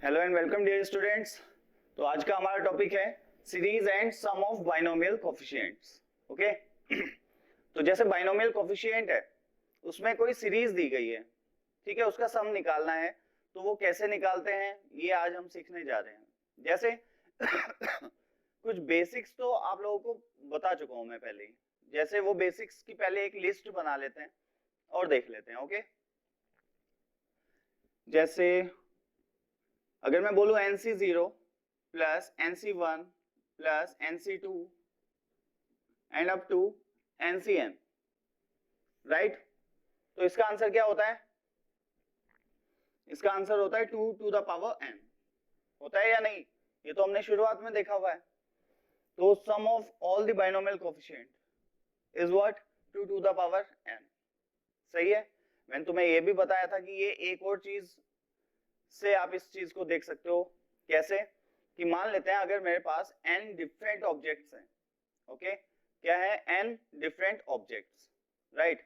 Hello and welcome dear students. तो आज का हमारा टॉपिक है series and sum of binomial coefficients. Okay, तो जैसे बाइनोमियल कोफिशिएंट है उसमें कोई सीरीज दी गई है, ठीक है, उसका सम निकालना है। तो वो कैसे निकालते हैं ये आज हम सीखने जा रहे हैं। जैसे कुछ बेसिक्स तो आप लोगों को बता चुका हूं मैं पहले ही। जैसे वो बेसिक्स की पहले एक लिस्ट बना लेते हैं और देख लेते हैं। ओके, जैसे अगर मैं बोलूं NC0 plus NC1 plus NC2 and up to NCn, right, तो इसका आंसर क्या होता है? इसका आंसर होता है 2 टू द पावर n। होता है या नहीं? ये तो हमने शुरुआत में देखा हुआ है। तो sum of all the binomial coefficient is what? 2 to the power n। सही है। मैंने तुम्हें ये भी बताया था कि ये एक और चीज से आप इस चीज को देख सकते हो। कैसे कि मान लेते हैं अगर मेरे पास n डिफरेंट ऑब्जेक्ट्स हैं। ओके, क्या है? n different objects, right.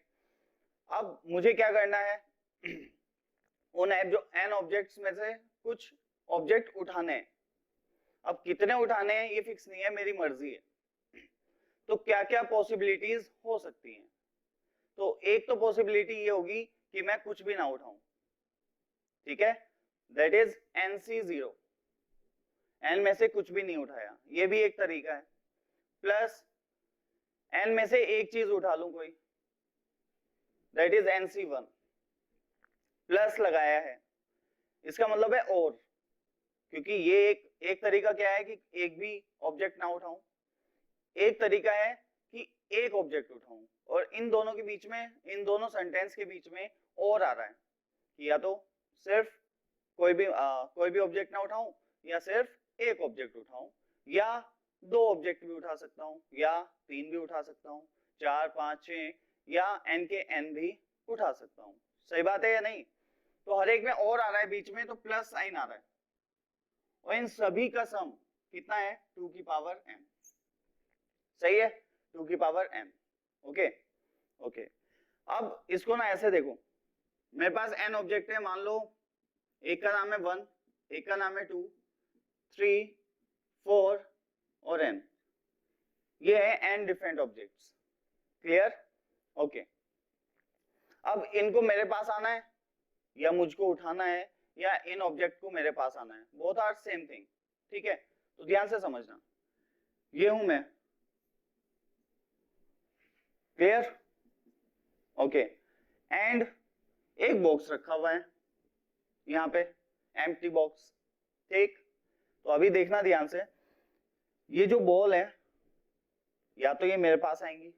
अब मुझे क्या करना है? उन जो n ऑब्जेक्ट्स में से कुछ ऑब्जेक्ट उठाने हैं। अब कितने उठाने हैं ये फिक्स नहीं है, मेरी मर्जी है। तो क्या क्या पॉसिबिलिटीज हो सकती हैं? तो एक तो पॉसिबिलिटी ये होगी कि मैं कुछ भी ना उठाऊं, ठीक है, दैट इज NC0, n में से कुछ भी नहीं उठाया, ये भी एक तरीका है। प्लस n में से एक चीज उठा लूं कोई, दैट इज NC1, प्लस लगाया है, इसका मतलब है और, क्योंकि ये एक तरीका क्या है कि एक भी ऑब्जेक्ट ना उठाऊं, एक तरीका है कि एक ऑब्जेक्ट उठाऊं, और इन दोनों के बीच में, इन दोनों सेंटेंस के बीच में और आ रहा है कि या तो सिर्फ कोई भी ऑब्जेक्ट ना उठाऊं, या सिर्फ एक ऑब्जेक्ट उठाऊं, या दो ऑब्जेक्ट भी उठा सकता हूं, या तीन भी उठा सकता हूं, 4 5 6, या n के n भी उठा सकता हूं। सही बात है या नहीं? तो हर एक में और आ रहा है बीच में, तो प्लस साइन आ रहा है, और इन सभी का सम कितना है? 2 की पावर n। सही है, 2 की पावर n। ओके ओके, अब इसको ना ऐसे देखो, मेरे पास n ऑब्जेक्ट है, मान लो एक का नाम है 1, एक का नाम है 2, 3, 4 और n। ये है n different objects. Clear? Okay, अब इनको मेरे पास आना है या मुझको उठाना है, या इन ऑब्जेक्ट को मेरे पास आना है, बोथ आर सेम थिंग, ठीक है। तो ध्यान से समझना, ये हूं मैं। क्लियर? ओके, एंड एक बॉक्स रखा हुआ है यहाँ पे, एम्प्टी बॉक्स, ठीक। तो अभी देखना ध्यान से, ये जो बॉल है या तो ये मेरे पास आएंगी,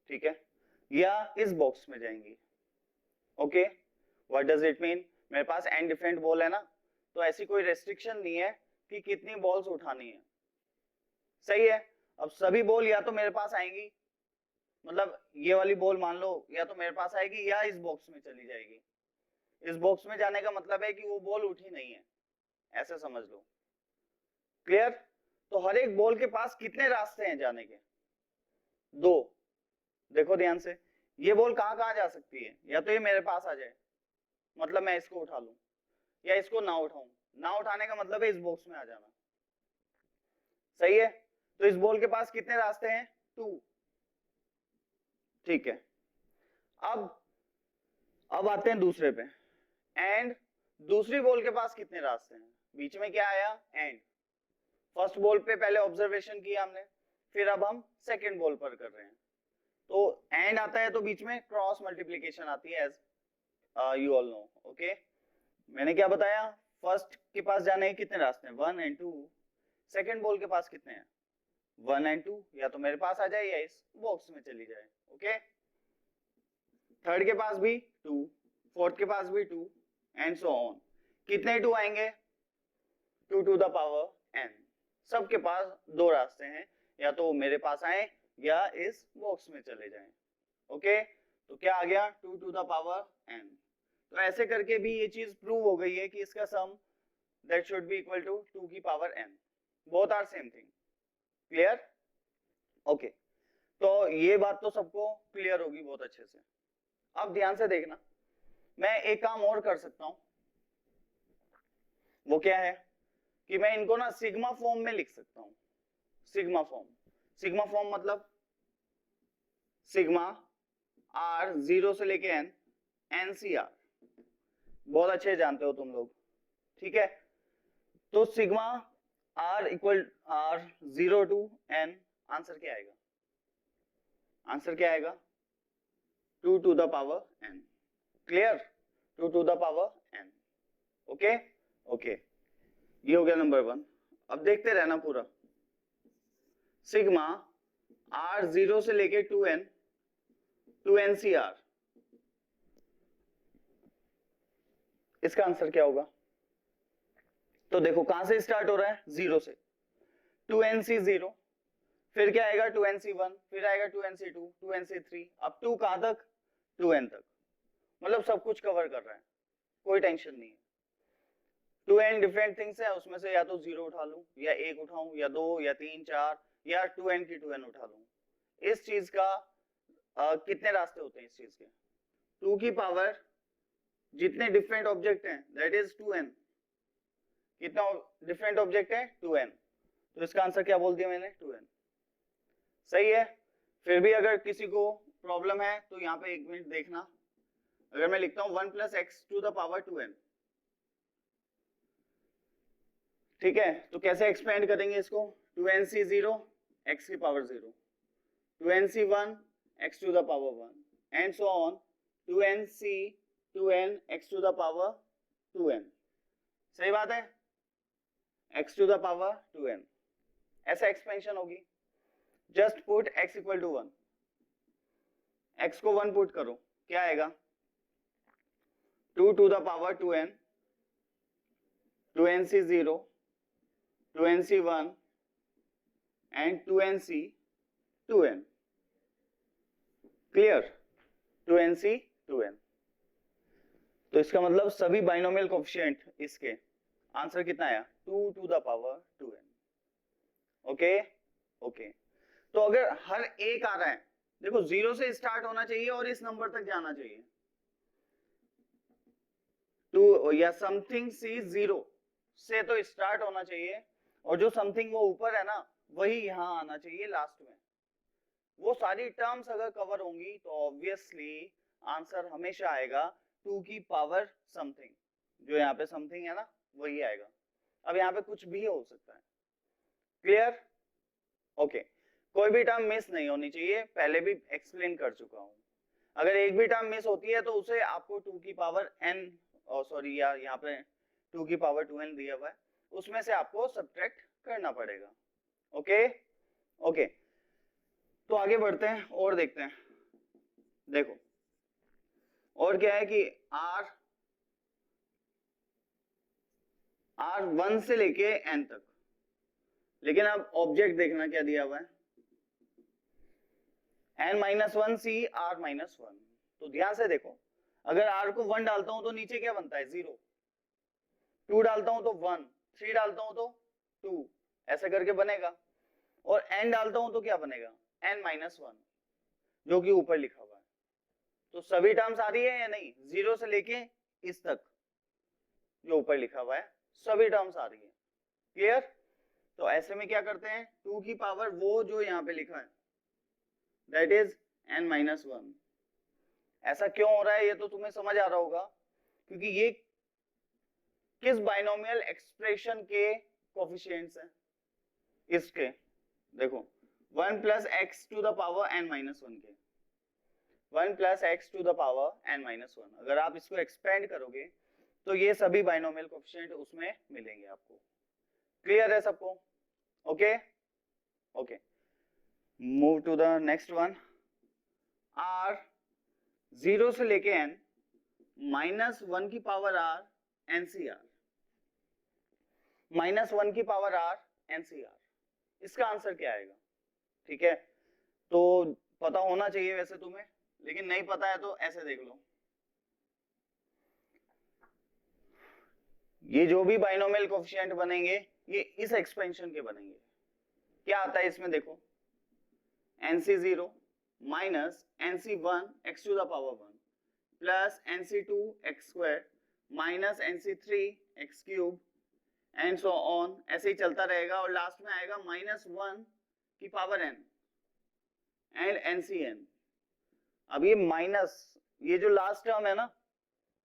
ठीक है, या इस बॉक्स में जाएंगी। Okay, what does it mean? मेरे पास n डिफरेंट बॉल है ना, तो ऐसी कोई रेस्ट्रिक्शन नहीं है कि कितनी बॉल्स उठानी है। सही है। अब सभी बॉल या तो मेरे पास आएंगी, मतलब ये वाली बॉल मान लो या तो मेरे पास आएगी या इस बॉक्स में चली जाएगी। इस बॉक्स में जाने का मतलब है कि वो बॉल उठी नहीं है, ऐसे समझ लो। क्लियर? तो हर एक बॉल के पास कितने रास्ते हैं जाने के? 2। देखो ध्यान से, ये बॉल कहां कहां जा सकती है? या तो ये मेरे पास आ जाए, मतलब मैं इसको उठा लूं, या इसको ना उठाऊं, ना उठाने का मतलब है इस बॉक्स में आ जाना। सही है। तो इस बॉल के पास कितने रास्ते हैं? 2, ठीक है। अब आते हैं दूसरे पे, एंड दूसरी बॉल के पास कितने रास्ते हैं? बीच में क्या आया? एंड। फर्स्ट बॉल पे पहले ऑब्जर्वेशन किया हमने, फिर अब हम सेकंड बॉल पर कर रहे हैं। तो एंड आता है तो बीच में क्रॉस मल्टीप्लिकेशन आती है, as you all know. Okay, मैंने क्या बताया? फर्स्ट के पास जाने के कितने रास्ते हैं? 1 एंड 2। सेकंड बॉल के पास कितने हैं? 1 एंड 2, या तो मेरे पास आ जाए या इस बॉक्स में चली जाए। ओके, थर्ड के पास भी 2, फोर्थ के पास भी 2, एंड सो ऑन। कितने 2 आएंगे? 2 टू द पावर n। सबके पास 2 रास्ते हैं, या तो मेरे पास आए या इस बॉक्स में चले जाएं। ओके, तो क्या आ गया? 2 टू द पावर n। तो ऐसे करके भी ये चीज प्रूव हो गई है कि इसका sum that should be equal to 2 की power n। Both are same thing. Clear? Okay, तो ये बात तो सबको क्लियर होगी बहुत अच्छे से। अब ध्यान से देखना, मैं एक काम और कर सकता हूं। वो क्या है कि मैं इनको ना सिग्मा फॉर्म में लिख सकता हूं। सिग्मा फॉर्म मतलब सिग्मा आर 0 से लेके एन, एनसीआर बहुत अच्छे जानते हो तुम लोग, ठीक है। तो sigma r equal r 0 to n, answer क्या आएगा? आंसर क्या आएगा? 2 to the power n. Clear? 2 to the power n. Okay okay, ये हो गया नंबर 1। अब देखते रहना पूरा। सिग्मा आर 0 से लेके 2n टू एनसीआर, इसका आंसर क्या होगा? तो देखो कहां से स्टार्ट हो रहा है? 0 से। 2nc0, फिर क्या आएगा? 2nc1, फिर आएगा 2nc2, 2nc3, अब 2 कहां तक? 2n तक। मतलब सब कुछ कवर कर रहा है, कोई टेंशन नहीं है। 2n डिफरेंट थिंग्स है, उसमें से या तो 0 उठा लूं, या 1 उठाऊं, या 2, या 3, 4, या 2n की 2n उठा लूं। इस चीज का कितने रास्ते होते हैं इस चीज के? 2 की पावर जितने डिफरेंट ऑब्जेक्ट हैं दैट इज 2n। कितना डिफरेंट ऑब्जेक्ट है? 2n। तो इसका आंसर क्या बोल दिया मैंने? 2n। सही है। फिर भी अगर किसी को प्रॉब्लम है तो यहाँ पे 1 मिनट देखना। अगर मैं लिखता हूँ 1 plus x to the power 2n, ठीक है, तो कैसे एक्सपेंड करेंगे इसको? 2nc0 x की power 0, 2nc1 x to the power 1 and so on 2nc2n x to the power 2n। सही बात है? x to the power 2n, ऐसा एक्सपेंशन होगी। Just put x equal to 1, x को 1 पुट करो, क्या आएगा? 2 to the power 2n, 2nc0, 2nc1 and 2nc2n। Clear? 2nc2n। तो इसका मतलब सभी बाइनोमियल कोएफिशिएंट इसके आंसर कितना आया? 2 to the power 2n। Okay okay. तो अगर हर एक आ रहा है, देखो 0 से स्टार्ट होना चाहिए और इस नंबर तक जाना चाहिए, 2 या समथिंग सी 0 से तो स्टार्ट होना चाहिए, और जो समथिंग वो ऊपर है ना वही यहाँ आना चाहिए लास्ट में। वो सारी टर्म्स अगर कवर होंगी तो ऑब्वियसली आंसर हमेशा आएगा 2 की पावर समथिंग। जो यहाँ पे समथिंग है ना वही आएगा। अब यहाँ पे कुछ भी हो सकता है। क्लियर? ओके। कोई भी टर्म मिस नहीं होनी चाहिए, पहले भी एक्सप्लेन कर चुका हूँ। अगर एक भी टर्म मिस होती है तो उसे आपको 2 की पावर n, सॉरी यार यहाँ पे 2 की पावर 2n दिया हुआ है, उसमें से आपको सब्ट्रैक्ट करना पड़ेगा। Okay okay. तो आगे बढ़ते हैं और देखते हैं। देखो और क्या है कि r 1 से लेके n तक, लेकिन अब ऑब्जेक्ट देखना क्या दिया हुआ है? n-1 c r-1। तो ध्यान से देखो, अगर r को 1 डालता हूं तो नीचे क्या बनता है? 0। 2 डालता हूं तो 1, 3 डालता हूं तो 2, ऐसे करके बनेगा। और n डालता हूं तो क्या बनेगा? n-1, जो कि ऊपर लिखा हुआ है। तो सभी टर्म्स आ रही है या नहीं? 0 से लेके इस तक जो ऊपर लिखा हुआ है सभी टर्म्स आ रही है। क्लियर? तो ऐसे में क्या करते हैं? 2 की पावर वो जो यहाँ पे लिखा है दैट इज n-1। ऐसा क्यों हो रहा है ये तो तुम्हें समझ आ रहा होगा, क्योंकि ये किस बाइनोमियल एक्सप्रेशन के कोएफिशिएंट्स हैं? इसके देखो 1 plus x to the power n-1 के, 1 plus x to the power n-1। अगर आप इसको एक्सपेंड करोगे तो ये सभी बाइनोमियल कोएफिशिएंट उसमें मिलेंगे आपको। क्लियर है सबको? Okay okay. Move to the next one. r 0 से लेके n -1 की पावर r NCR, -1 की पावर r NCR, इसका आंसर क्या आएगा? ठीक है, तो पता होना चाहिए वैसे तुम्हें, लेकिन नहीं पता है तो ऐसे देख लो। ये जो भी बाइनोमियल कोएफिशिएंट बनेंगे ये इस एक्सपेंशन के बनेंगे। क्या आता है इसमें? देखो NC0 minus NC1 x to the power 1 plus NC2 x square minus NC3 x cube and so on, ऐसे ही चलता रहेगा और लास्ट में आएगा -1 की पावर n एंड NCn। अब ये माइनस, ये जो लास्ट टर्म है ना,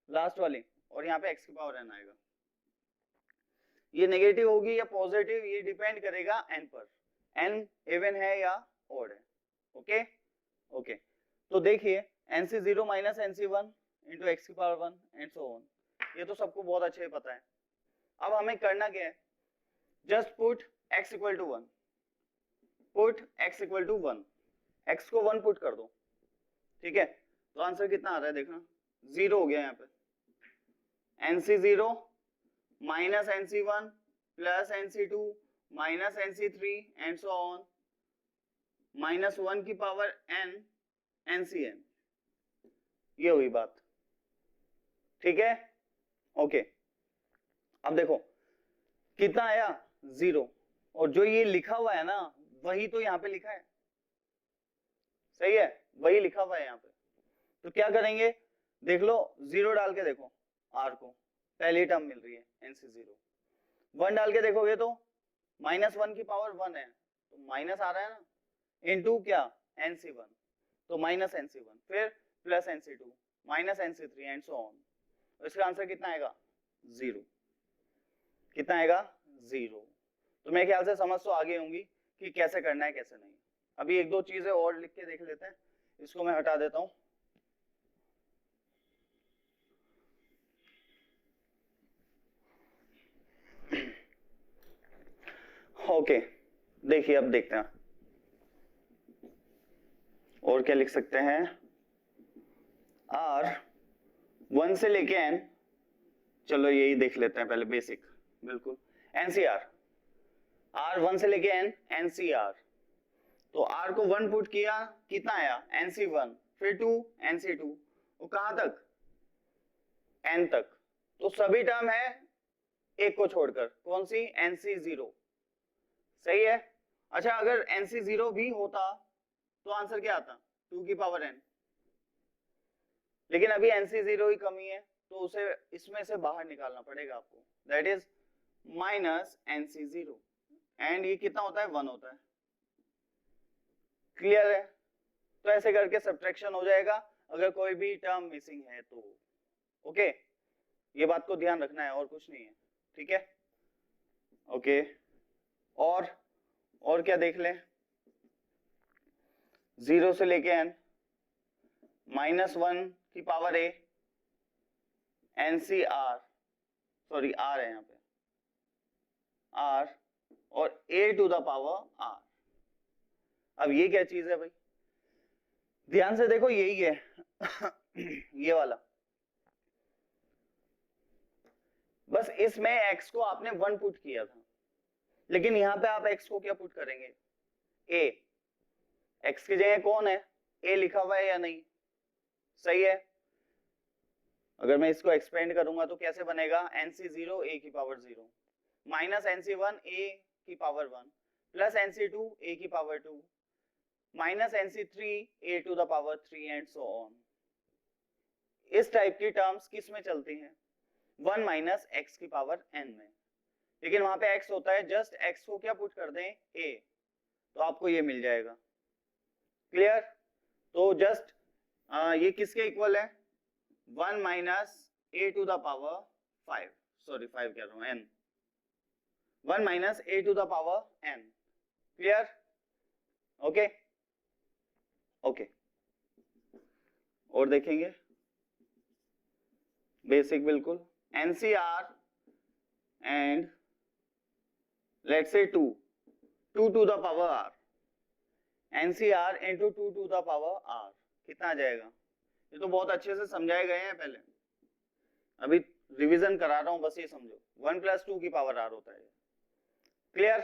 लास्ट वाली, और यहाँ पे x की पावर n आएगा, ये नेगेटिव होगी या पॉजिटिव ये डिपेंड करेगा n पर, n इवन है या ऑड है। ओके ओके, तो देखिए NC0 minus NC1 into x की पावर 1 एंड सो ऑन, ये तो सबको बहुत अच्छे से पता है। अब हमें करना क्या है, just put x equal to 1, put x equal to 1, x को 1 पुट कर दो, ठीक है, तो आंसर कितना आ रहा है देखना, 0 हो गया यहाँ पे, NC0 minus NC1 plus NC2 minus NC3 and so on, -1 की पावर n NCn, ये हुई बात, ठीक है। ओके, अब देखो कितना आया, 0, और जो ये लिखा हुआ है ना वही तो यहाँ पे लिखा है, सही है, वही लिखा हुआ है यहाँ पे। तो क्या करेंगे, देख लो 0 डाल के देखो r को, पहली टर्म मिल रही है NC0, 1 डाल के देखोगे तो -1 की पावर 1 है, तो माइनस आ रहा है ना, इनटू क्या NC1, तो माइनस NC1, फिर plus NC2 minus NC3 and so on, इसका आंसर कितना आएगा, 0, कितना आएगा, 0। तो मेरे ख्याल से समझ तो आ गई होंगी कि कैसे करना है कैसे नहीं। अभी एक दो चीजें और लिख के देख लेते हैं, इसको मैं हटा देता हूं। ओके, देखिए अब देखते हैं और क्या लिख सकते हैं, r 1 से लेके n, चलो यही देख लेते हैं पहले बेसिक, बिल्कुल NCR, r 1 से लेके n NCR, तो r को 1 पुट किया, कितना आया NC1, फिर 2 NC2, वो कहां तक, n तक, तो सभी टर्म है एक को छोड़कर, कौन सी, NC0, सही है। अच्छा, अगर NC0 भी होता तो आंसर क्या आता, 2 की पावर n, लेकिन अभी NC0 ही कमी है तो उसे इसमें से बाहर निकालना पड़ेगा आपको, that is minus NC0, and ये कितना होता है, 1 होता है, क्लियर है। तो ऐसे करके सब्ट्रैक्शन हो जाएगा अगर कोई भी टर्म मिसिंग है तो, ओके, ये बात को ध्यान रखना है और कुछ नहीं है, ठीक है। ओके, और क्या देख लें, 0 से लेके n, -1 की power a NCR, sorry r है यहाँ पे, r और a to the power r। अब ये क्या चीज है भाई, ध्यान से देखो, यही है ये वाला, बस इसमें x को आपने 1 पुट किया था, लेकिन यहाँ पे आप x को क्या पुट करेंगे, a, x की जगह कौन है, a लिखा हुआ है या नहीं, सही है। अगर मैं इसको एक्सपेंड करूंगा तो कैसे बनेगा, NC0 a की पावर 0 माइनस NC1 a की पावर 1 प्लस NC2 a की power 2 minus NC3 a to the power 3 and so on. इस टाइप की टर्म्स किस में चलती हैं, 1 माइनस x की पावर n में, लेकिन वहां पे x होता है, जस्ट x को क्या पुट कर दें, a, तो आपको ये मिल जाएगा, क्लियर। तो जस्ट ये किसके इक्वल है, 1 minus a to the power 5, sorry 5 कह रहा हूं, n, 1 minus a to the power n, clear, okay okay. और देखेंगे बेसिक, बिल्कुल NCR and let's say 2 to the power r, NCR into 2 to the power r, कितना आ जाएगा, ये तो बहुत अच्छे से समझाए गए हैं पहले, अभी रिवीजन करा रहा हूं, बस ये समझो 1 प्लस 2 की पावर r होता है, क्लियर।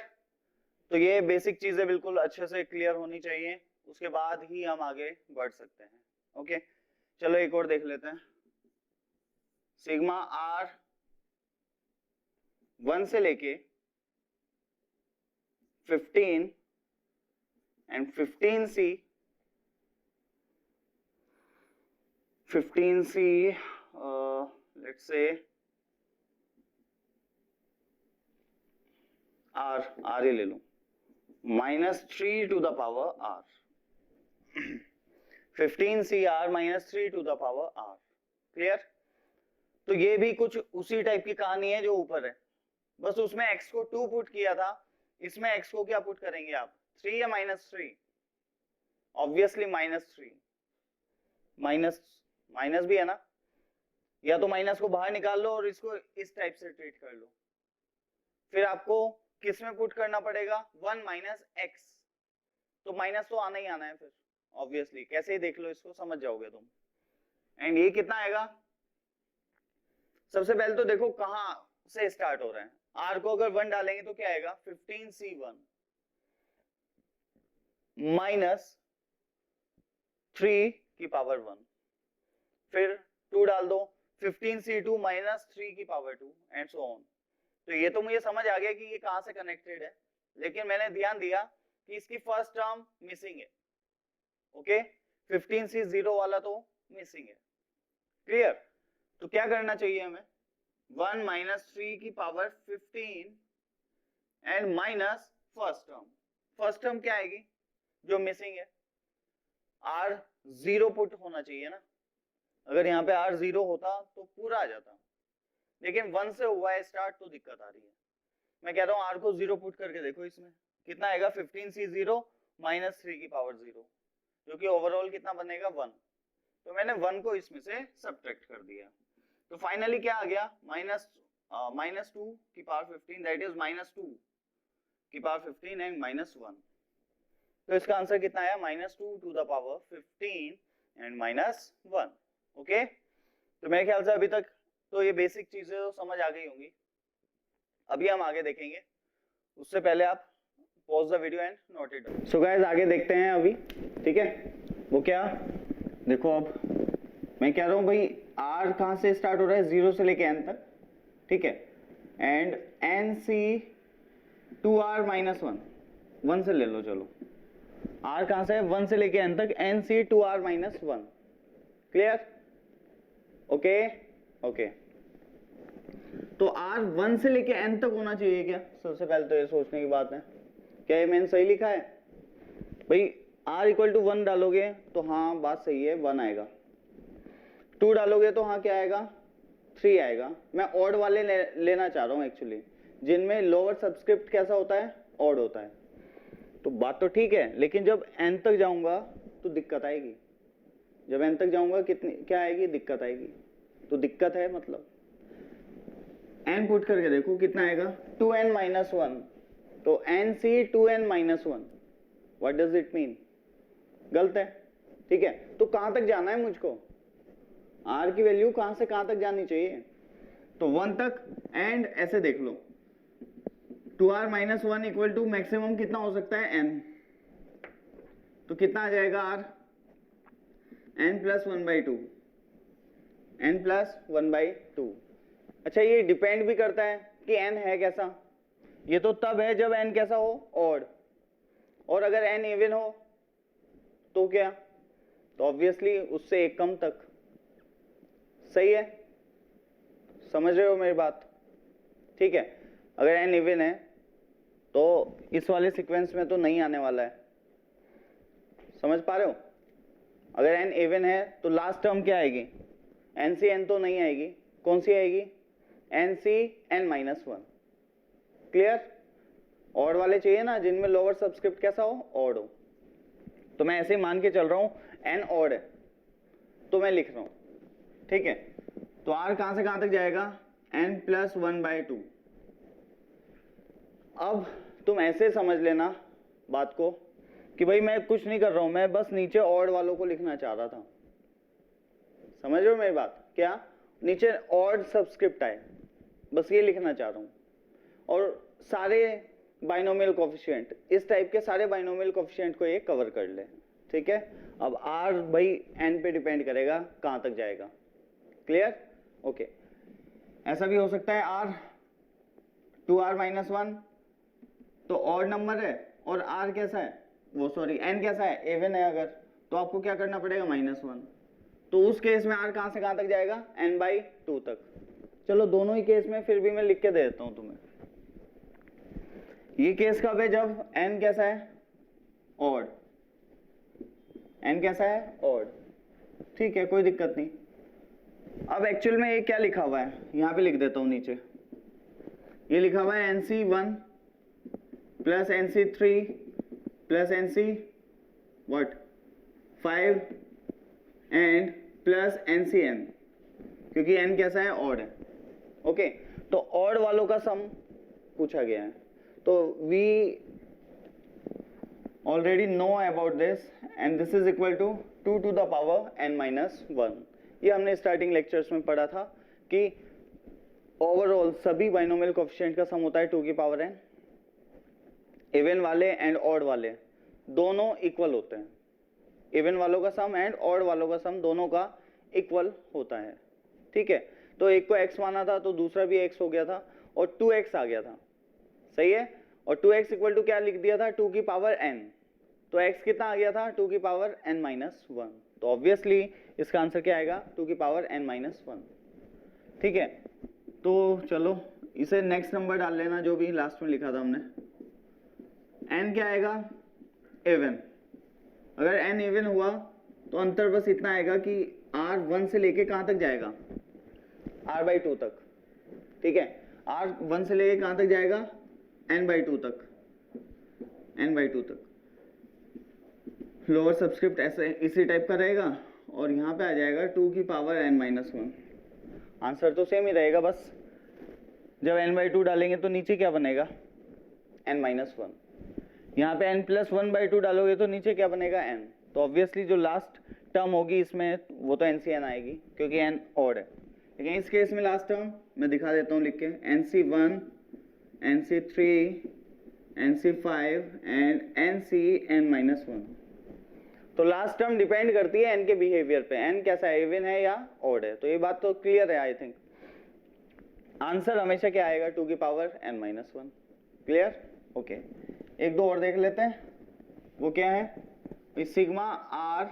तो ये बेसिक चीजें बिल्कुल अच्छे से क्लियर होनी चाहिए, उसके बाद ही हम आगे बढ़ सकते हैं, ओके। चलो एक और देख लेते हैं, सिग्मा r 1 से लेके 15 and 15c let's say R ही ले लूं, -3 to the power r, 15cr -3 to the power r। Clear? तो ये भी कुछ उसी टाइप की कहानी है जो ऊपर है, बस उसमें x को 2 पुट किया था, इसमें x को क्या पुट करेंगे आप, 3 या -3? ऑब्वियसली -3, माइनस भी है ना, या तो माइनस को बाहर निकाल लो और इसको इस टाइप से ट्रीट कर लो, फिर आपको किस में पुट करना पड़ेगा, 1 - x, तो माइनस तो आना ही आना है फिर ऑब्वियसली, कैसे ही देख लो इसको समझ जाओगे तुम। एंड ये कितना आएगा, सबसे पहले तो देखो कहां से स्टार्ट हो रहा है, r को अगर 1 डालेंगे तो क्या आएगा, 15c1 -3 की पावर 1, फिर 2 डाल दो, 15c2 -3 की पावर 2 एंड सो ऑन। तो ये तो मुझे समझ आ गया कि ये कहां से कनेक्टेड है, लेकिन मैंने ध्यान दिया कि इसकी फर्स्ट टर्म मिसिंग है। ओके, 15c0 वाला तो मिसिंग है। क्लियर? तो क्या करना चाहिए हमें, 1 - 3 की power 15 and minus first term क्या आएगी जो मिसिंग है, r 0 पुट होना चाहिए ना, अगर यहाँ पे r 0 होता तो पूरा आ जाता, लेकिन 1 से हुआ है स्टार्ट तो दिक्कत आ रही है। मैं कह रहा हूँ r को 0 पुट करके देखो, इसमें कितना आएगा, 15c0 -3 की पावर 0, जो कि ओवरऑल कितना बनेगा, 1। तो मैंने 1 को इसमें से सब्ट्रैक्ट कर दिया, तो फाइनली क्या आ गया, -2 की पावर 15, दैट इज -2 की पावर 15 एंड -1। तो इसका आंसर कितना आया, -2 to the power 15 and -1। Okay, तो मेरे ख्याल से अभी तक तो ये बेसिक चीजें तो समझ आ गई होंगी, अभी हम आगे देखेंगे, उससे पहले आप pause the video and note it down. So guys आगे देखते हैं अभी, ठीक है, वो क्या, देखो अब मैं कह रहा हूँ भाई r कहाँ से स्टार्ट हो रहा है, 0 से लेके n तक, ठीक है, एंड nc 2r -1, 1 से ले लो, चलो r कहाँ से है, 1 से लेके n तक, nc 2r -1। Clear? Okay okay, तो r 1 से लेके n तक होना चाहिए क्या, सबसे पहले तो ये सोचने की बात है, क्या ये मैंने सही लिखा है भाई, r इक्वल टू 1 डालोगे तो हाँ बात सही है, 1 आएगा, 2 डालोगे तो हाँ क्या आएगा, 3 आएगा। मैं ऑड वाले लेना चाह रहा हूँ एक्चुअली, जिनमें लोअर सबस्क्रिप्ट कैसा होता है, ऑड होता है, तो बात तो ठीक है, लेकिन जब n तक जाऊंगा तो दिक्कत आएगी, जब n तक जाऊंगा कितनी क्या आएगी, दिक्कत आएगी, तो दिक्कत है मतलब n पुट करके देखो कितना आएगा, 2n - 1, तो nc 2n - 1, what does it mean, गलत है, ठीक है। तो कहां तक जाना है मुझको, r की वैल्यू कहां से कहां तक जानी चाहिए, तो 1 तक, एंड ऐसे देख लो 2r - 1 इक्वल टू मैक्सिमम कितना हो सकता है, n, तो कितना आ जाएगा r, n + 1/2, n + 1/2। अच्छा, ये डिपेंड भी करता है कि n है कैसा, ये तो तब है जब n कैसा हो, ऑड, और अगर n इवन हो तो क्या, तो ऑब्वियसली उससे एक कम तक। सही है, समझ रहे हो मेरी बात, ठीक है। अगर n इवन है तो इस वाले सीक्वेंस में तो नहीं आने वाला है, समझ पा रहे हो, अगर n इवन है तो लास्ट टर्म क्या आएगी, NCn तो नहीं आएगी, कौन सी आएगी, NCn - 1। क्लियर? ऑड वाले चाहिए ना, जिनमें लोअर सबस्क्रिप्ट कैसा हो, ऑड हो, तो मैं ऐसे ही मान के चल रहा हूं n ऑड है तो मैं लिख रहा हूं, ठीक है। तो r कहां से कहां तक जाएगा, n + 1/2। अब तुम ऐसे समझ लेना बात को कि भाई मैं कुछ नहीं कर रहा हूं, मैं बस नीचे ऑड वालों को लिखना चाह रहा था, समझ रहे हो मेरी बात, क्या नीचे ऑड सबस्क्रिप्ट आए, बस ये लिखना चाह रहा हूं, और सारे बाइनोमियल कोफिशिएंट, इस टाइप के सारे बाइनोमियल कोफिशिएंट को ये कवर कर ले, ठीक है। अब r भाई n पे डिपेंड करेगा कहां तक जाएगा। क्लियर? ओके, ऐसा भी हो सकता है r 2r - 1 तो ऑड नंबर है, और r कैसा है, वो सॉरी n कैसा है, इवन है, अगर तो आपको क्या करना पड़ेगा, -1, तो उस केस में r कहां से कहां तक जाएगा, n/2 तक। चलो दोनों ही केस में फिर भी मैं लिख के दे देता हूं तुम्हें, ये केस कब है? जब n कैसा है? ऑड। n कैसा है? ऑड। ठीक है, कोई दिक्कत नहीं। अब एक्चुअल में ये क्या लिखा हुआ है, यहाँ पे लिख देता हूँ नीचे। ये लिखा हुआ है NC1 plus NC3 plus NC what 5 and plus NCN, क्योंकि n कैसा है? ऑड है। ओके, तो ऑड वालों का सम पूछा गया है, तो we already know about this and this is equal to 2 to the power n minus 1। ये हमने स्टार्टिंग लेक्चर्स में पढ़ा था कि ओवरऑल सभी बाइनोमियल कोएफिशिएंट का सम होता है 2 की पावर n। इवन वाले एंड ऑड वाले दोनों इक्वल होते हैं। इवन वालों का सम एंड ऑड वालों का सम दोनों का इक्वल होता है। ठीक है, तो एक को x माना था तो दूसरा भी x हो गया था और 2x आ गया था। सही है, और 2x इक्वल टू क्या लिख दिया था? 2 की पावर n। तो x कितना आ गया था? 2 की पावर n माइनस 1। तो ऑब्वियसली इसका आंसर क्या आएगा? 2 की पावर n माइनस 1। ठीक है, तो चलो इसे नेक्स्ट नंबर डाल लेना जो भी लास्ट में लिखा था हमने। n क्या आएगा? इवन। अगर n इवन हुआ तो अंतर बस इतना आएगा कि r 1 से लेके कहां तक जाएगा? r/2 तक। ठीक है, r 1 से लेके कहां तक जाएगा? n/2 तक। n/2 तक। लोअर सबस्क्रिप्ट ऐसे इसी टाइप का रहेगा और यहाँ पे आ जाएगा 2 की पावर n माइनस 1। आंसर तो सेम ही रहेगा, बस जब n/2 डालेंगे तो नीचे क्या बनेगा? n minus 1। यहाँ पे n प्लस 1/2 डालोगे तो नीचे क्या बनेगा? n। तो ऑब्वियसली जो लास्ट टर्म होगी इसमें वो तो NCN आएगी क्योंकि n ऑड है। लेकिन इस केस में लास्ट टर्म मैं दिखा देता हूँ लिख के, NC1 NC3 NC5 and NCN minus 1। तो लास्ट टर्म डिपेंड करती है n के बिहेवियर पे, n कैसा है? इवन है या ऑड है। तो ये बात तो क्लियर है आई थिंक। आंसर हमेशा क्या आएगा? 2 की power n minus 1। Clear? Okay, एक दो और देख लेते हैं। वो क्या है? सिग्मा r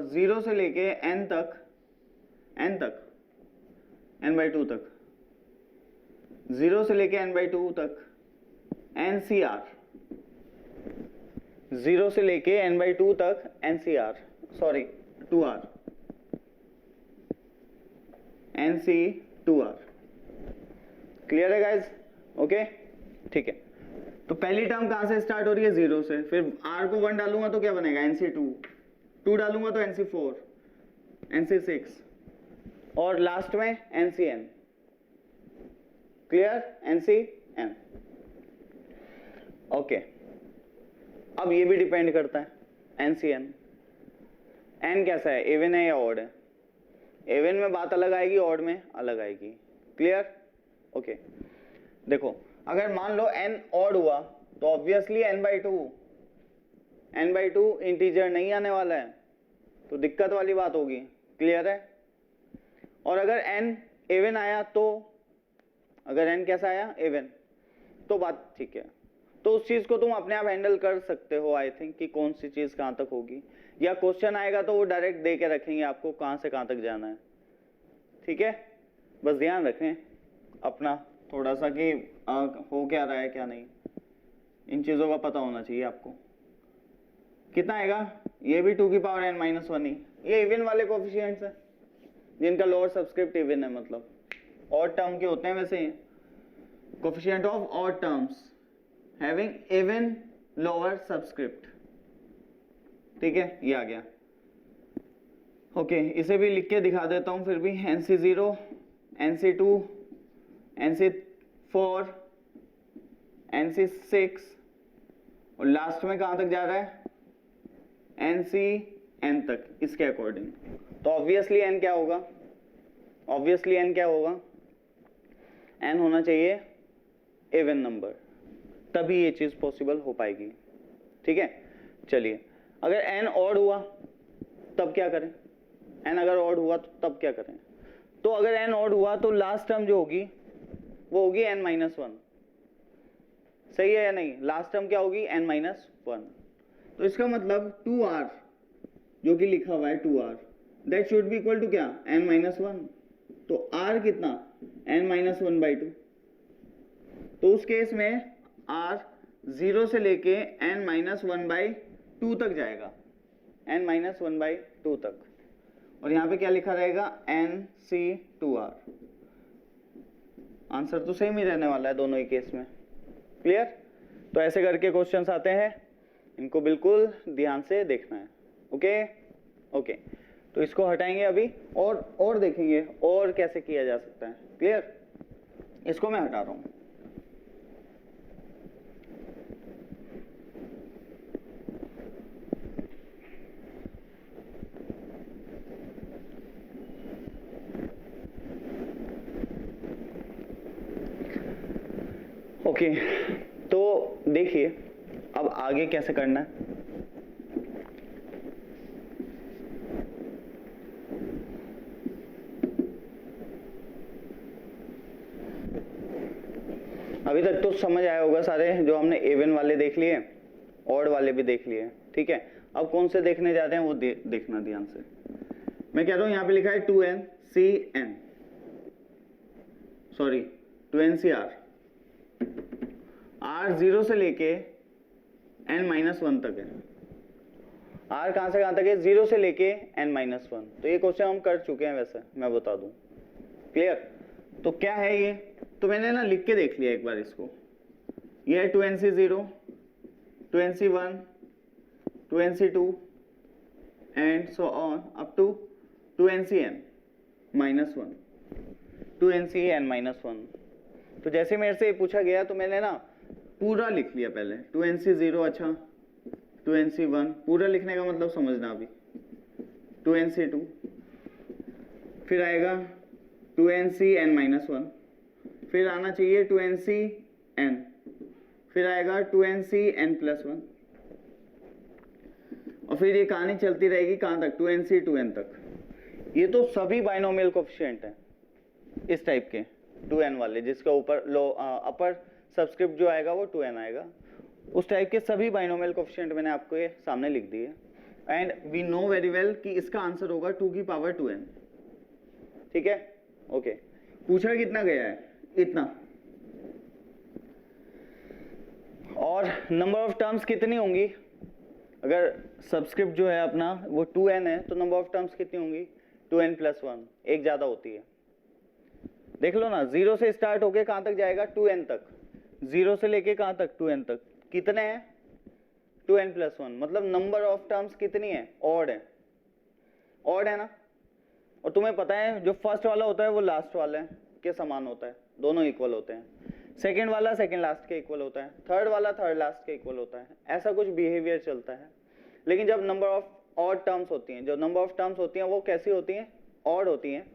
0 से लेके n तक n/2 तक, 0 से लेके n/2 तक NCR, 0 से लेके n/2 तक NCR, sorry 2R, NC2R। Clear है गाइज? ओके, ठीक है। तो पहली टर्म कहां से स्टार्ट हो रही है? 0 से। फिर R को 1 डालूंगा तो क्या बनेगा? NC2, 2 डालूंगा तो NC4, NC6 और लास्ट में NCN। क्लियर? NCN। ओके, अब ये भी डिपेंड करता है NCN। n कैसा है? इवन है या ऑड है? इवन में बात अलग आएगी, ऑड में अलग आएगी। क्लियर? ओके, देखो अगर मान लो n ऑड हुआ तो ऑब्वियसली n/2 इंटीजर नहीं आने वाला है, तो दिक्कत वाली बात होगी। क्लियर है? और अगर n इवन आया तो, अगर n कैसा आया? इवन, तो बात ठीक है। तो उस चीज को तुम अपने आप हैंडल कर सकते हो आई थिंक कि कौन सी चीज कहां तक होगी, या क्वेश्चन आएगा तो वो डायरेक्ट दे के रखेंगे आपको कहां से कहां तक जाना है। ठीक है, बस ध्यान रखें अपना थोड़ा सा कि हो क्या रहा है क्या नहीं, इन चीजों का पता होना चाहिए आपको। कितना आएगा? ये भी 2 की पावर n माइनस 1 ही। ये इवन वाले कोएफिशिएंट्स हैं जिनका लोअर सबस्क्रिप्ट इवन है, मतलब ऑड टर्म के होते हैं वैसे। Coefficient of odd terms having even lower subscript. ठीक है, ये आ गया। ओके, इसे भी लिख के दिखा देता हूं फिर भी। NC0 NC2 NC4 NC6 और लास्ट में कहां तक जा रहा है? NCN तक, इसके अकॉर्डिंग। तो ऑब्वियसली n क्या होगा? ऑब्वियसली n क्या होगा? n होना चाहिए इवन नंबर, तभी ये चीज पॉसिबल हो पाएगी। ठीक है, चलिए अगर n ऑड हुआ तब क्या करें? n अगर ऑड हुआ तो तब क्या करें? तो अगर n ऑड हुआ तो लास्ट टर्म जो होगी वो होगी n माइनस 1। सही है या नहीं? लास्ट टर्म क्या होगी? n minus 1। तो इसका मतलब 2R जो कि लिखा हुआ है 2R, that should be equal to क्या? n minus 1। तो R कितना? n minus 1/2। तो उस केस में r 0 से लेके n-1/2 तक जाएगा, n-1/2 तक, और यहाँ पे क्या लिखा रहेगा, NC2R। आंसर तो सेम ही रहने वाला है दोनों ही केस में। क्लियर? तो ऐसे करके क्वेश्चंस आते हैं, इनको बिल्कुल ध्यान से देखना है। ओके ओके, तो इसको हटाएंगे अभी और देखेंगे और कैसे किया जा सकता है। क्लियर? इसको मैं हटा रहा हूं। ओके, तो देखिए अब आगे कैसे करना है। अभी तक तो समझ आया होगा सारे, जो हमने इवन वाले देख लिए, ऑड वाले भी देख लिए, ठीक है। अब कौन से देखने जाते हैं वो देखना ध्यान से। मैं कह रहा हूं यहाँ पे लिखा है 2NCN, सॉरी 2NCR, R 0 से लेके n-1 तक है। R कहां से कहां तक है, 0 से लेके n-1। तो ये क्वेश्चन हम कर चुके हैं, वैसे मैं बता दूं। क्लियर? तो क्या है ये, तो मैंने ना लिख के देख लिया एक बार इसको। ये है 2NC0, 2NC1, 2NC2 and so on up to 2NCn-1, 2NCn-1। तो जैसे मेरे से पूछा गया तो मैंने ना पूरा लिख लिया पहले, 2NC0, अच्छा 2NC1, पूरा लिखने का मतलब समझना अभी, 2NC2, फिर आएगा 2NCn-1, फिर आना चाहिए 2NCn, फिर आएगा 2NCn+1, और फिर ये कहानी चलती रहेगी कहां तक, 2NC2n तक। ये तो सभी बाइनोमियल कोएफिशिएंट हैं इस टाइप के, 2n वाले, जिसका ऊपर लो अपर सबस्क्रिप्ट जो आएगा वो 2n आएगा। उस टाइप के सभी बाइनोमियल कोएफिशिएंट मैंने आपको ये सामने लिख दिए, and we know very well कि इसका आंसर होगा 2 की पावर 2n। ठीक है? ओके, पूछा कितना गया है, इतना, और नंबर ऑफ टर्म्स कितनी होंगी, अगर सबस्क्रिप्ट जो है अपना वो 2n है तो नंबर ऑफ टर्म्स कितनी होंगी, 2n+1, एक ज्यादा होती है। देख लो ना, 0 से स्टार्ट होके कहां तक जाएगा, 2n तक, 0 से लेके कहां तक, 2n तक, कितने हैं, 2n+1, मतलब नंबर ऑफ टर्म्स कितनी है, ऑड है, ऑड है ना। और तुम्हें पता है जो फर्स्ट वाला होता है वो लास्ट वाले के समान होता है, दोनों इक्वल होते हैं। सेकंड वाला सेकंड लास्ट के इक्वल होता है, थर्ड वाला थर्ड लास्ट के इक्वल होता है, ऐसा कुछ बिहेवियर चलता है। लेकिन जब नंबर ऑफ ऑड टर्म्स होती हैं, जो नंबर ऑफ टर्म्स होती हैं वो कैसी होती हैं, ऑड होती हैं,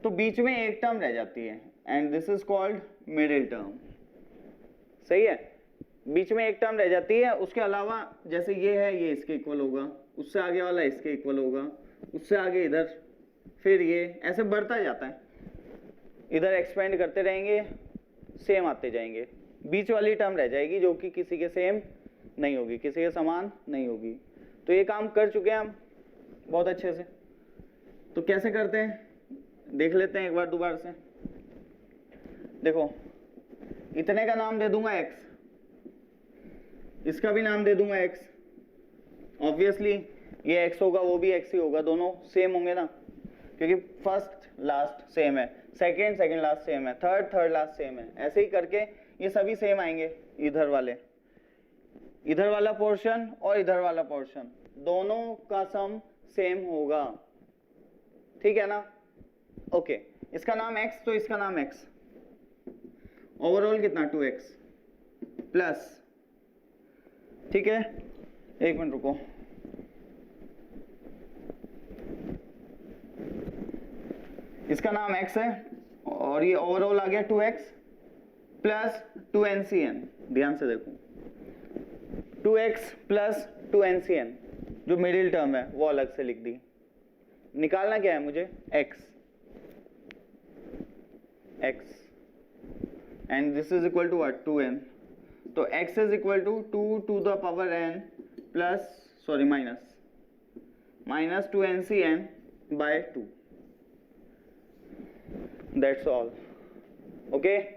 तो बीच में एक टर्म रह जाती है, and this is called middle term. सही है? बीच में एक टर्म रह जाती है, उसके अलावा जैसे ये है, ये इसके इक्वल होगा, उससे आगे वाला इसके इक्वल होगा, उससे आगे इधर, फिर ये ऐसे बढ़ता जाता है, इधर एक्सपेंड करते रहेंगे, सेम आते जाएंगे। बीच वाली टर्म रह जाएगी जो कि किसी के सेम नहीं होगी, किसी के समान नहीं होगी। तो ये काम कर चुके हैं हम बहुत अच्छे से। तो कैसे करते हैं देख लेते हैं एक बार दोबारा से। देखो, इतने का नाम दे दूंगा x, इसका भी नाम दे दूंगा x, ऑब्वियसली ये x होगा वो भी x ही होगा, दोनों सेम होंगे ना, क्योंकि फर्स्ट लास्ट सेम है, सेकंड सेकंड लास्ट सेम है, थर्ड थर्ड लास्ट सेम है। ऐसे ही करके ये सभी सेम आएंगे, इधर वाले, इधर वाला पोर्शन और इधर वाला पोर्शन, दोनों का सम सेम होगा। ठीक है ना? ओके, इसका नाम x तो इसका नाम x, ओवरऑल कितना 2x प्लस, ठीक है, एक मिनट रुको, इसका नाम x है और ये ओवरऑल आ गया 2x प्लस 2NCn। ध्यान से देखो, 2x प्लस 2NCn, जो मिडिल टर्म है वो अलग से लिख दी। निकालना क्या है मुझे, x, and this is equal to what, 2n। तो x is equal to 2 to the power n plus, sorry, minus 2NCn by 2। That's all। okay,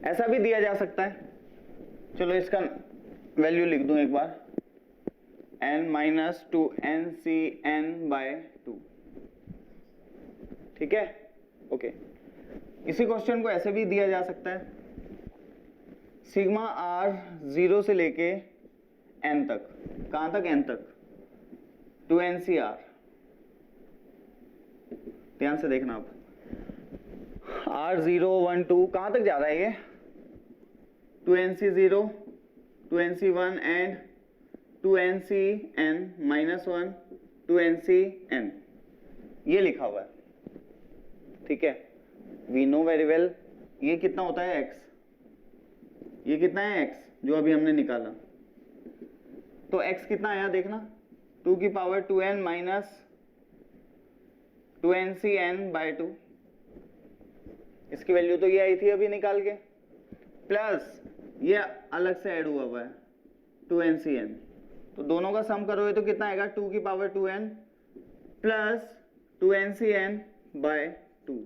ऐसा भी दिया जा सकता है, चलो इसका वैल्यू लिख दूं एक बार, n माइनस 2NCN/2, ठीक है, ओके। इसी क्वेश्चन को ऐसे भी दिया जा सकता है, सिग्मा r 0 से लेके n तक, कहां तक, n तक, 2NCR, ध्यान से देखना आप, R0 1 2 कहां तक जा रहा है ये, 2NC0 2NC1 and 2NCN-1 2NCN, ये लिखा हुआ है, ठीक है। वी नो वेरी वेल ये कितना होता है x, ये कितना है x जो अभी हमने निकाला, तो x कितना आया देखना, 2 की पावर 2n माइनस 2NCN/2, इसकी वैल्यू तो ये आई थी अभी निकाल के, प्लस ये अलग से ऐड हुआ है 2NCN, तो दोनों का सम करोगे तो कितना आएगा, 2 की पावर 2n प्लस 2NCN/2,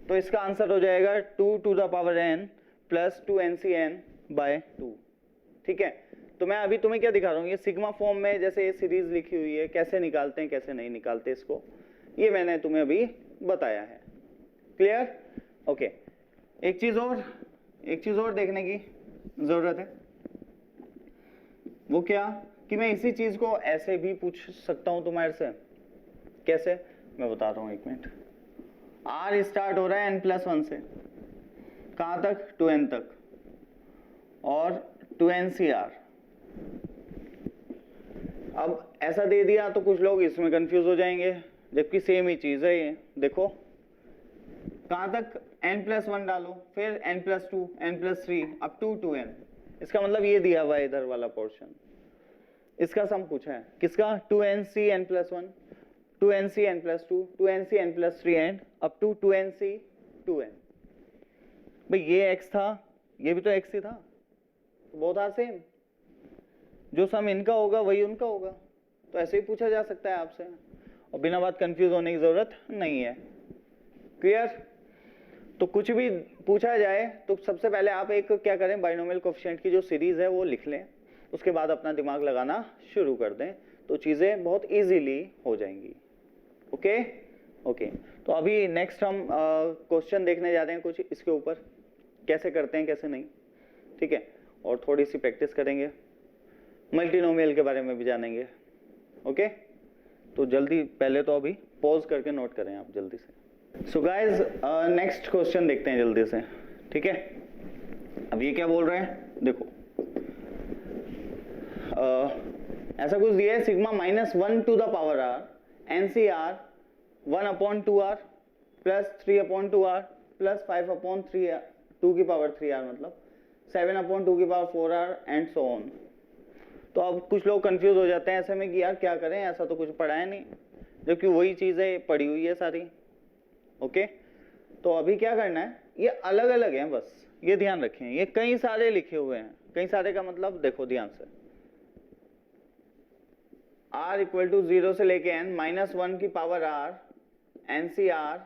तो इसका आंसर हो जाएगा 2 to the power n plus 2NCN/2, ठीक है। तो मैं अभी तुम्हें क्या दिखा रहा हूँ, ये सिग्मा फॉर्म में जैसे ये सीरीज लिखी हुई है, कैसे निकालते हैं कैसे नहीं निकालते इसको, ये मैंने तुम्हें अभी बताया है, क्लियर, ओके। एक चीज और देखने की जरूरत है, वो क्या कि मैं इसी चीज को ऐसे भी पूछ सकता हूं तुम्हारे से, कैसे, मैं बता रहा हूं, एक मिनट। R स्टार्ट हो रहा है n+1 से, कहां तक, 2n तक, और 2NCR, अब ऐसा दे दिया तो कुछ लोग इसमें कंफ्यूज हो जाएंगे, जबकि सेम ही चीज है ये, देखो कहां तक, n+1 डालो, फिर n+2 n+3 up to 2n, इसका मतलब ये दिया हुआ है इधर वाला पोर्शन, इसका सम पूछा है, किसका, 2NCN+1 2NCN+2 2NCN+3 and up to 2NC2n, भाई ये x था, ये भी तो x ही था, तो बोथ आर सेम, जो सम इनका होगा वही उनका होगा, तो ऐसे ही पूछा जा सकता है आपसे, और बिना बात कंफ्यूज होने की जरूरत नहीं है, क्लियर। तो कुछ भी पूछा जाए तो सबसे पहले आप एक क्या करें, बाइनोमियल कोएफिशिएंट की जो सीरीज है वो लिख लें, उसके बाद अपना दिमाग लगाना शुरू कर दें, तो चीजें बहुत इजीली हो जाएंगी, ओके ओके। तो अभी नेक्स्ट हम क्वेश्चन देखने जा रहे हैं कुछ इसके ऊपर, कैसे करते हैं कैसे नहीं, ठीक है, और थोड़ी सी प्रैक्टिस करेंगे, मल्टीनोमियल के बारे में भी जानेंगे, ओके। तो जल्दी, पहले तो अभी पॉज करके नोट करें आप जल्दी से। सो गाइज नेक्स्ट क्वेश्चन देखते हैं जल्दी से, ठीक है। अब ये क्या बोल रहे हैं, देखो ऐसा कुछ दिया है, sigma -1 to the power r NCR 1/2r plus 3/2r plus 5/3r 2 की पावर 3r, मतलब 7/2 की power 4r and so on. तो अब कुछ लोग कंफ्यूज हो जाते हैं ऐसे में कि यार क्या करें, ऐसा तो कुछ पढ़ा है नहीं, जबकि वही चीजें पढ़ी हुई है सारी, ओके। तो अभी क्या करना है, ये अलग अलग हैं बस, ये ध्यान रखें, ये कई सारे लिखे हुए हैं, कई सारे का मतलब देखो ध्यान से, r इक्वल टू 0 से लेके n -1 की पावर r NCR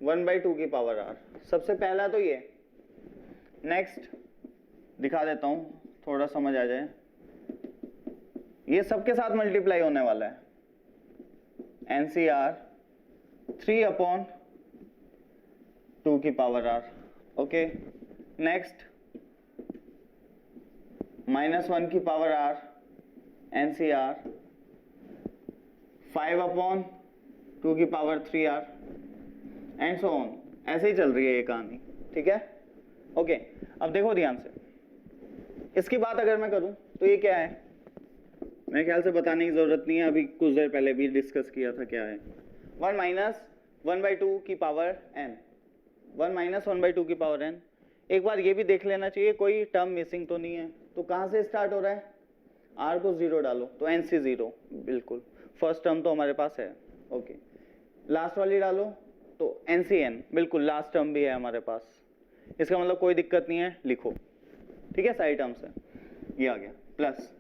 1/2 की पावर r, सबसे पहला तो ये, नेक्स्ट दिखा देता हूं थोड़ा समझ आ जाए, ये सबके साथ मल्टीप्लाई होने वाला है, NCR 3/2 की पावर r, ओके। नेक्स्ट -1 की पावर r NCR 5/2 की power 3r and so on, ऐसे ही चल रही है ये कहानी, ठीक है, ओके। अब देखो ध्यान से, इसकी बात अगर मैं करूं तो ये क्या है, मेरे ख्याल से बताने की जरूरत नहीं है, अभी कुछ देर पहले भी डिस्कस किया था, क्या है, 1 - 1/2 की पावर n, 1 - 1/2 की पावर n। एक बार ये भी देख लेना चाहिए कोई टर्म मिसिंग तो नहीं है, तो कहां से स्टार्ट हो रहा है, r को 0 डालो तो NC0, बिल्कुल फर्स्ट टर्म तो हमारे पास है, ओके। लास्ट वाली डालो तो NCN, बिल्कुल लास्ट टर्म भी है हमारे पास, इसका मतलब कोई दिक्कत नहीं है, लिखो, ठीक है, सारी टर्म्स है, ये आ गया, प्लस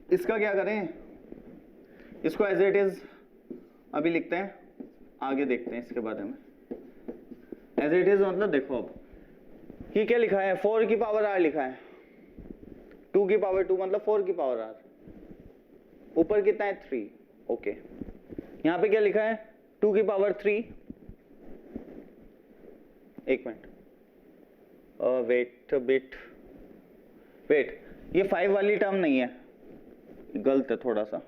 इसका क्या करें, इसको एज इट इज अभी लिखते हैं, आगे देखते हैं इसके बारे में। एज इट इज मतलब देखो अब ये क्या लिखा है, 4 की पावर r लिखा है, 2 की पावर 2 मतलब 4 की पावर r, ऊपर कितना है 3, ओके। यहाँ पे क्या लिखा है 2 की पावर 3, एक मिनट वेट, ये 5 वाली टर्म नहीं है, गलत है थोड़ा सा,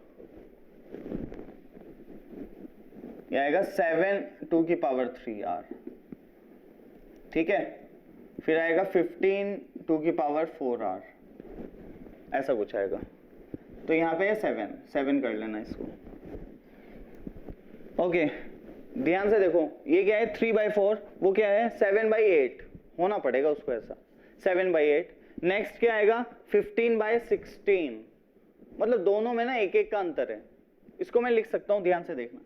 ये आएगा 7 2 की पावर 3r, ठीक है, फिर आएगा 15 2 की पावर 4r, ऐसा कुछ आएगा। तो यहाँ पे 7 कर लेना इसको, ओके। ध्यान से देखो ये क्या है 3/4, वो क्या है 7/8, होना पड़ेगा उसको ऐसा 7/8। नेक्स्ट क्या आएगा 15/16, मतलब दोनों में ना एक एक का अंतर है, इसको मैं लिख सकता हूं, ध्यान से देखना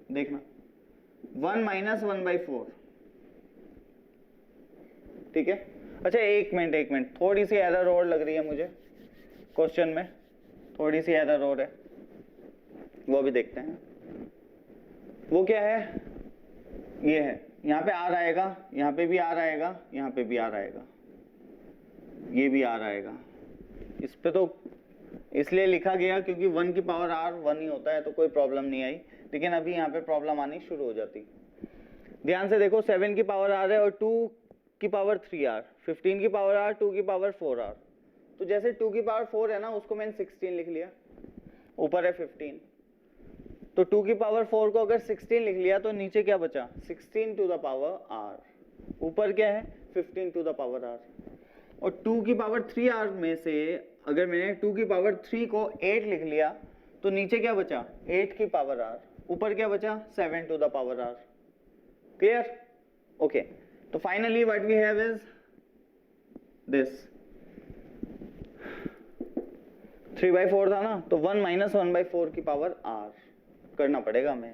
1 - 1/4, ठीक है। अच्छा एक मिनट, थोड़ी सी एरर और लग रही है मुझे क्वेश्चन में, थोड़ी सी एरर और है, वो भी देखते हैं। वो क्या है, ये है, यहाँ पे r आएगा, यहाँ पे भी r आएगा, यहाँ पे भी r आएगा, ये भी r आएगा। इस पे तो इसलिए लिखा गया क्योंकि 1 की पावर r 1 ही होता है, तो कोई प्रॉब्लम नहीं आई, लेकिन अभी यहाँ पे प्रॉब्लम आनी शुरू हो जाती। ध्यान से देखो 7 की पावर r है और 2 की पावर 3r, 15 की पावर r, 2 की पावर 4r, तो जैसे 2 की पावर 4 है ना, उसको मैंने 16 लिख लिया, ऊपर है 15, तो 2 की पावर 4 को अगर 16 लिख लिया तो नीचे क्या बचा 16 टू द पावर r, ऊपर क्या है 15 टू द पावर r, और 2 की पावर 3r में से अगर मैंने 2 की पावर 3 को 8 लिख लिया तो नीचे क्या बचा 8 की पावर r, ऊपर क्या बचा 7 to the power r, clear, okay. तो finally what we have is this 3/4 था ना, तो 1 - 1/4 की पावर r करना पड़ेगा हमें,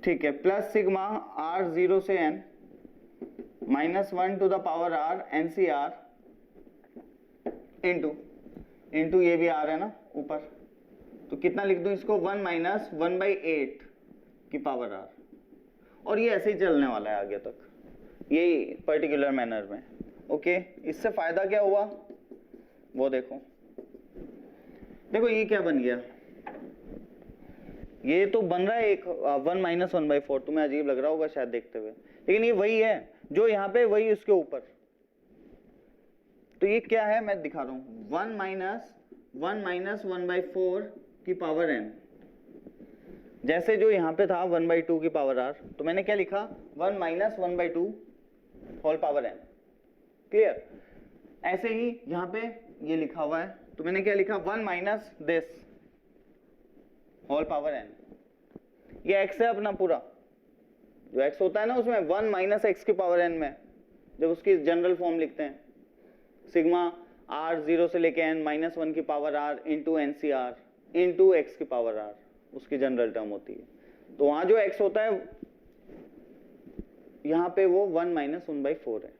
ठीक है, प्लस सिग्मा r 0 से n -1 to the power r NCr into ये भी r है ना ऊपर, तो कितना लिख दूं इसको 1 - 1/8 की पावर r, और ये ऐसे ही चलने वाला है आगे तक, यही पर्टिकुलर मैनर में, ओके। इससे फायदा क्या हुआ वो देखो ये क्या बन गया, ये तो बन रहा है एक 1 - 1/4, तुम्हें अजीब लग रहा होगा शायद देखते हुए, लेकिन ये वही है जो यहाँ पे, वही उसके ऊपर, तो ये क्या है मैं दिखा रहा हूँ 1 - 1/4 की पावर n, जैसे जो यहाँ पे था 1/2 की पावर r, तो मैंने क्या लिखा 1 - 1/2 होल पावर n, क्लियर। ऐसे ही यहाँ पे ये लिखा हुआ है, तो मैंने क्या लिखा 1 minus this whole power n, ये x है अपना पूरा, जो x होता है ना उसमें 1 - x की पावर n में, जब उसकी जनरल फॉर्म लिखते हैं सिग्मा r 0 से लेके n -1 की power r into NCr into x की पावर r, उसकी जनरल टर्म होती है, तो वहां जो x होता है यहाँ पे वो 1 - 1/4 है,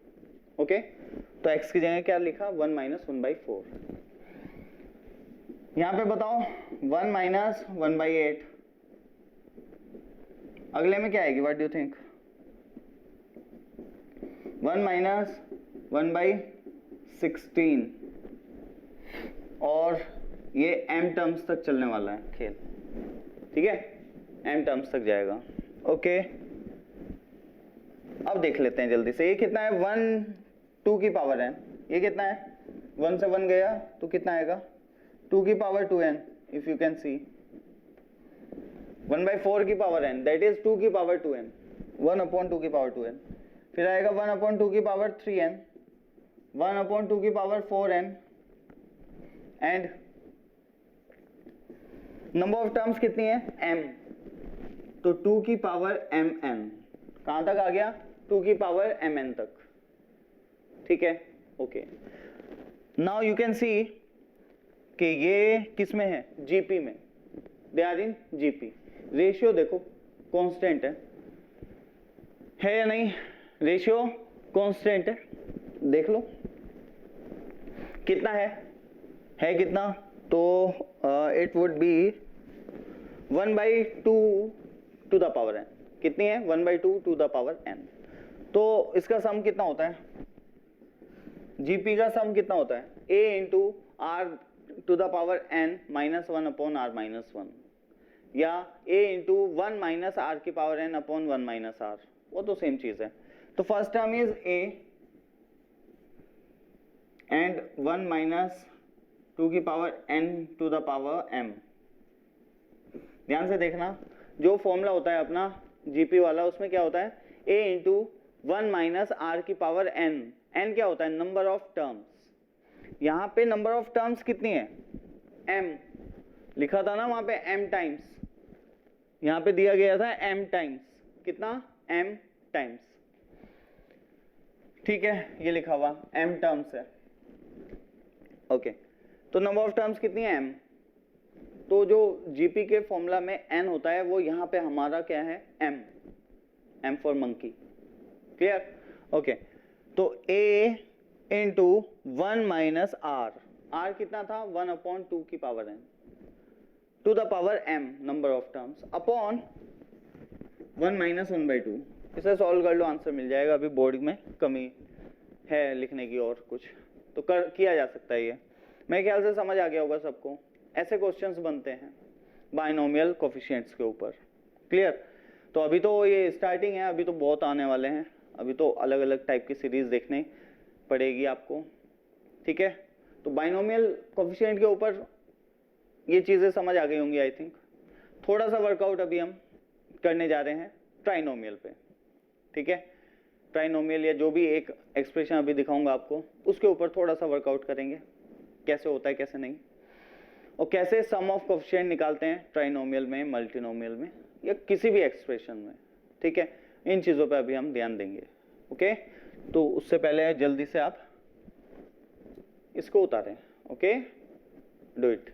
ओके। तो x की जगह क्या लिखा 1 - 1/4, यहाँ पे बताओ 1 - 1/8, अगले में क्या आएगी, व्हाट डू यू थिंक 1 - 1/16, और ये m टर्म्स तक चलने वाला है खेल, ठीक है, m टर्म्स तक जाएगा, ओके। अब देख लेते हैं जल्दी से, ये कितना है 1 2 की पावर n, ये कितना है 1 से 1 गया तो कितना आएगा 2 की power 2n, if you can सी 1/4 की पावर n, दैट इज 2 की पावर 2n, 1/2 की पावर 2n, फिर आएगा 1/2 की पावर 3n, 1/2 की power 4n, and number of terms कितनी है m, तो 2 की पावर mn, कहां तक आ गया 2 की पावर mn तक, ठीक है, okay. Now you can see कि ये किस में है जीपी में, they are in GP, ratio देखो कांस्टेंट है या नहीं, रेशियो कांस्टेंट है, देख लो कितना है कितना, तो it would be 1/2 to the power n, कितनी है 1/2 टू द पावर n। तो इसका सम कितना होता है, जीपी का सम कितना होता है, a into r to the power n minus 1 upon r minus 1, या a इंटू 1 माइनस आर की power n upon 1 minus r, वो तो सेम चीज है। तो first term is a and 1 minus 2 की power n to the power m। ध्यान से देखना, जो फॉर्मूला होता है अपना जीपी वाला, उसमें क्या होता है a इंटू 1 माइनस आर की पावर n, n क्या होता है नंबर ऑफ टर्म्स। यहाँ पे नंबर ऑफ टर्म्स कितनी है m, लिखा था ना वहां पे m टाइम्स, यहाँ पे दिया गया था m टाइम्स, कितना m टाइम्स, ठीक है, ये लिखा हुआ m टर्म्स है, ओके। तो नंबर ऑफ टर्म्स कितनी है m, तो जो जीपी के फॉर्मूला में n होता है वो यहाँ पे हमारा क्या है m for monkey, clear, okay. तो a इंटू 1 माइनस r, r कितना था 1 अपॉन 2 की power n to the power m number of terms upon 1 minus 1/2। इसे सॉल्व कर लो, आंसर मिल जाएगा। अभी बोर्ड में कमी है लिखने की और कुछ तो किया जा सकता है। ये मेरे ख्याल से समझ आ गया होगा सबको। ऐसे क्वेश्चंस बनते हैं बाइनोमियल कोफिशिएंट्स के ऊपर, क्लियर। तो अभी तो ये स्टार्टिंग है, अभी तो बहुत आने वाले हैं, अभी तो अलग अलग टाइप की सीरीज देखने पड़ेगी आपको, ठीक है। तो बाइनोमियल कोफिशिएंट के ऊपर ये चीज़ें समझ आ गई होंगी आई थिंक। थोड़ा सा वर्कआउट अभी हम करने जा रहे हैं ट्राइनोमियल पे, ठीक है। ट्राइनोमियल या जो भी एक एक्सप्रेशन अभी दिखाऊंगा आपको, उसके ऊपर थोड़ा सा वर्कआउट करेंगे, कैसे होता है कैसे नहीं, और कैसे सम ऑफ कोफिशिएंट निकालते हैं ट्राइनोमियल में, मल्टीनोमियल में, या किसी भी एक्सप्रेशन में, ठीक है। इन चीज़ों पे अभी हम ध्यान देंगे, ओके। तो उससे पहले जल्दी से आप इसको उतारें, ओके, डू इट।